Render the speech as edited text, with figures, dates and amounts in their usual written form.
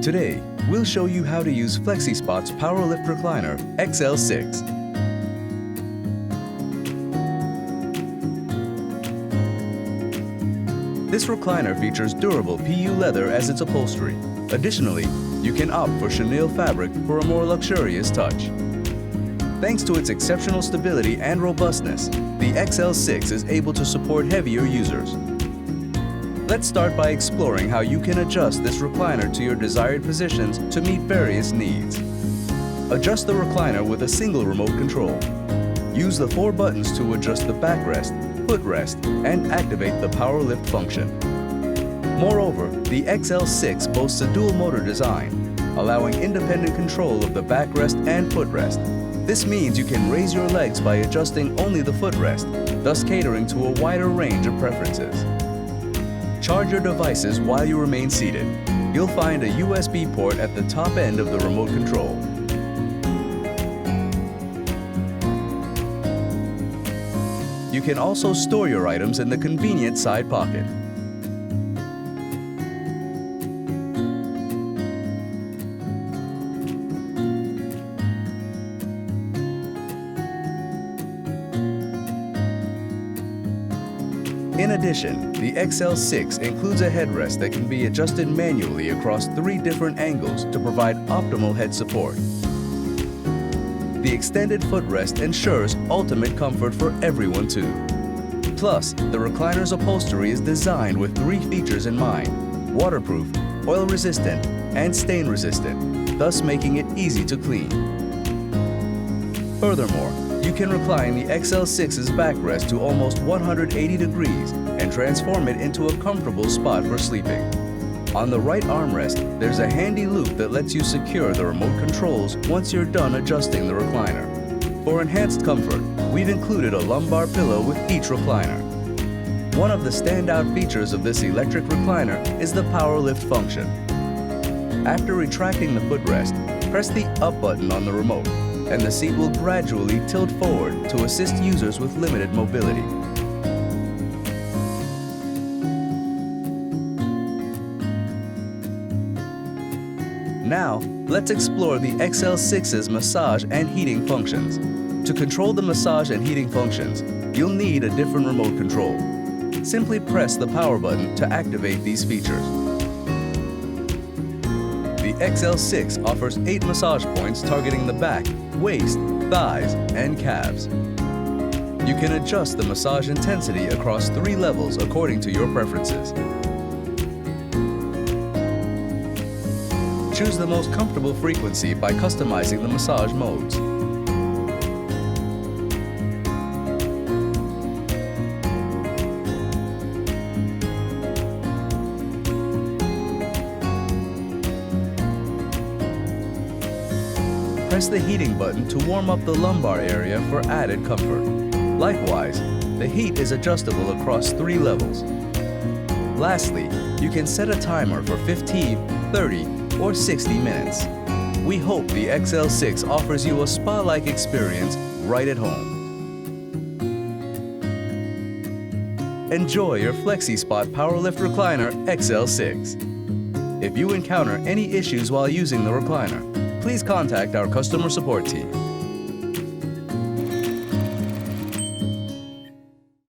Today, we'll show you how to use FlexiSpot's PowerLift Recliner XL6. This recliner features durable PU leather as its upholstery. Additionally, you can opt for chenille fabric for a more luxurious touch. Thanks to its exceptional stability and robustness, the XL6 is able to support heavier users. Let's start by exploring how you can adjust this recliner to your desired positions to meet various needs. Adjust the recliner with a single remote control. Use the 4 buttons to adjust the backrest, footrest, and activate the power lift function. Moreover, the XL6 boasts a dual motor design, allowing independent control of the backrest and footrest. This means you can raise your legs by adjusting only the footrest, thus catering to a wider range of preferences. Charge your devices while you remain seated. You'll find a USB port at the top end of the remote control. You can also store your items in the convenient side pocket. In addition, the XL6 includes a headrest that can be adjusted manually across 3 different angles to provide optimal head support. The extended footrest ensures ultimate comfort for everyone too. Plus, the recliner's upholstery is designed with 3 features in mind: waterproof, oil-resistant, and stain-resistant, thus making it easy to clean. Furthermore, you can recline the XL6's backrest to almost 180 degrees and transform it into a comfortable spot for sleeping. On the right armrest, there's a handy loop that lets you secure the remote controls once you're done adjusting the recliner. For enhanced comfort, we've included a lumbar pillow with each recliner. One of the standout features of this electric recliner is the power lift function. After retracting the footrest, press the up button on the remote, and the seat will gradually tilt forward to assist users with limited mobility. Now, let's explore the XL6's massage and heating functions. To control the massage and heating functions, you'll need a different remote control. Simply press the power button to activate these features. The XL6 offers 8 massage points targeting the back, waist, thighs, and calves. You can adjust the massage intensity across 3 levels according to your preferences. Choose the most comfortable frequency by customizing the massage modes. Press the heating button to warm up the lumbar area for added comfort. Likewise, the heat is adjustable across 3 levels. Lastly, you can set a timer for 15, 30, or 60 minutes. We hope the XL6 offers you a spa-like experience right at home. Enjoy your FlexiSpot PowerLift Recliner XL6. If you encounter any issues while using the recliner, please contact our customer support team.